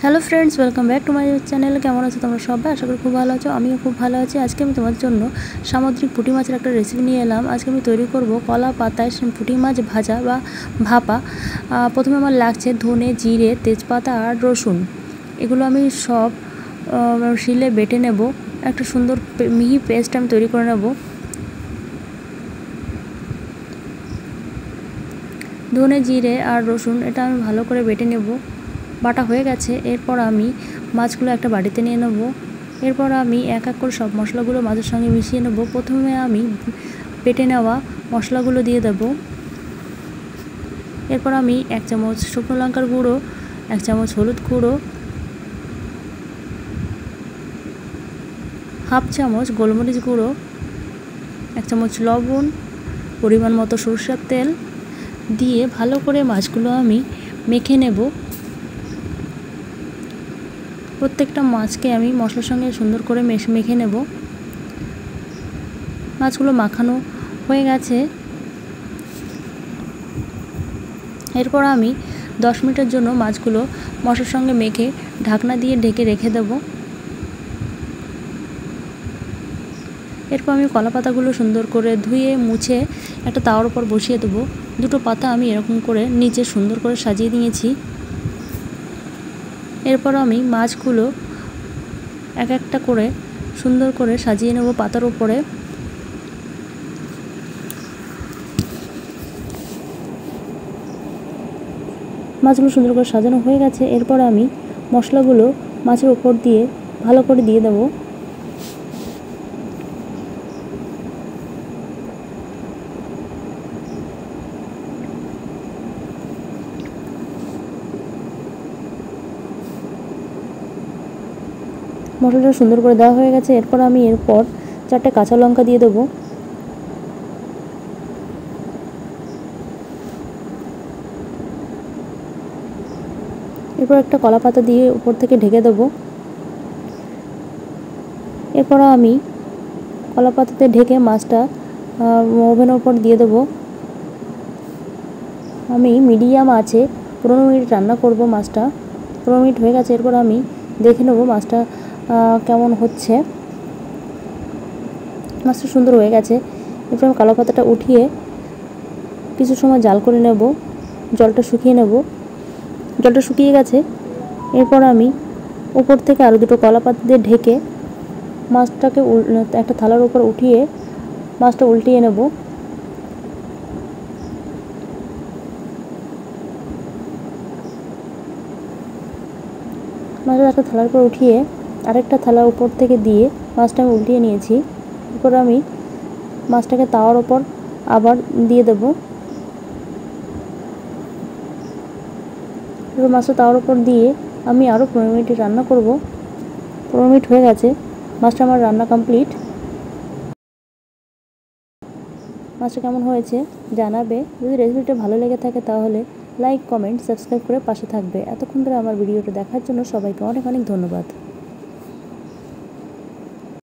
Hello friends, welcome back to my channel. কেমন আছো তোমরা সবাই? আশা করি খুব ভালো আছো। আমিও খুব ভালো আছি। আজকে আমি তোমাদের জন্য সামুদ্রিক পুঁটি মাছের একটা রেসিপি নিয়ে এলাম। আজকে আমি তৈরি করব কলা পাতায় পুঁটি মাছ ভাজা বা ভাপা। প্রথমে আমার লাগছে ধনে, জিরে, তেজপাতা আর রসুন। এগুলো আমি সব শিলে বেটে নেব। একটা সুন্দর মিহি পেস্ট আমি তৈরি করে নেব। ধনে, জিরে আর রসুন এটা আমি ভালো করে বেটে নেব। বাটা হয়ে গেছে। এরপর আমি মাছগুলো একটা বাটিতে নিয়ে নেব। এরপর আমি এক এক করে সব মশলাগুলো মাছের সঙ্গে মিশিয়ে নেব। প্রথমে আমি বেটে নেওয়া মশলাগুলো দিয়ে দেব। এরপর আমি 1 চামচ শুকনো লঙ্কার গুঁড়ো, 1 চামচ হলুদ গুঁড়ো, হাফ চামচ গোলমরিচ গুঁড়ো, 1 চামচ লবণ, পরিমাণ মতো সরষের তেল দিয়ে ভালো করে মাছগুলো আমি মেখে নেব। প্রত্যেকটা মাছকে আমি মশলার সঙ্গে সুন্দর করে মেখে নেব। মাছগুলো মাখানো হয়ে গেছে। এরপর আমি 10 মিনিটের জন্য মাছগুলো মশলার সঙ্গে মেখে ঢাকনা দিয়ে ঢেকে রেখে দেব। এরপর আমি কলা পাতাগুলো সুন্দর করে ধুয়ে মুছে একটা তাওয়ার উপর বসিয়ে দেবো। দুটো পাতা আমি এরকম করে নিচে সুন্দর করে সাজিয়ে নিয়েছি। এরপর আমি মাছগুলো এক একটা করে সুন্দর করে সাজিয়ে নেব পাতার উপরে। মাছগুলো সুন্দর করে সাজানো হয়ে গেছে। এরপর আমি মশলাগুলো মাছের উপর দিয়ে ভালো করে দিয়ে দেব। মশলাটা সুন্দর করে দেওয়া হয়ে গেছে। এরপর আমি এরপর 4টে কাঁচা লঙ্কা দিয়ে দেবো। এরপর একটা কলা পাতা দিয়ে উপর থেকে ঢেকে দেবো। এরপর আমি কলা পাতাতে ঢেকে মাছটা ওভেনের উপর দিয়ে দেবো। আমি মিডিয়াম আঁচে 15 মিনিট রান্না করব মাছটা। 15 মিনিট হয়ে গেছে। এরপর আমি দেখে নেব মাছটা কেমন হচ্ছে। মাছটা সুন্দর হয়ে গেছে। এরপর আমি কলা পাতাটা উঠিয়ে কিছু সময় জাল করে নেব। জলটা শুকিয়ে নেব। জলটা শুকিয়ে গেছে। এরপর আমি উপর থেকে আরও 2টো কলা পাতা দিয়ে ঢেকে মাছটাকে একটা থালার উপর উঠিয়ে মাছটা উল্টিয়ে নেব। মাছটা একটা থালার উপর উঠিয়ে আরেকটা থালার উপর থেকে দিয়ে মাছটা আমি উল্টিয়ে নিয়েছি। এরপর আমি মাছটাকে তাওয়ার ওপর আবার দিয়ে দেব। এবার মাছটা তাওয়ার উপর দিয়ে আমি আরও 15 মিনিট রান্না করব। 15 মিনিট হয়ে গেছে। মাছটা আমার রান্না কমপ্লিট। মাছটা কেমন হয়েছে জানাবে। যদি রেসিপিটা ভালো লেগে থাকে তাহলে লাইক, কমেন্ট, সাবস্ক্রাইব করে পাশে থাকবে। এতক্ষণ ধরে আমার ভিডিওটা দেখার জন্য সবাইকে অনেক অনেক ধন্যবাদ।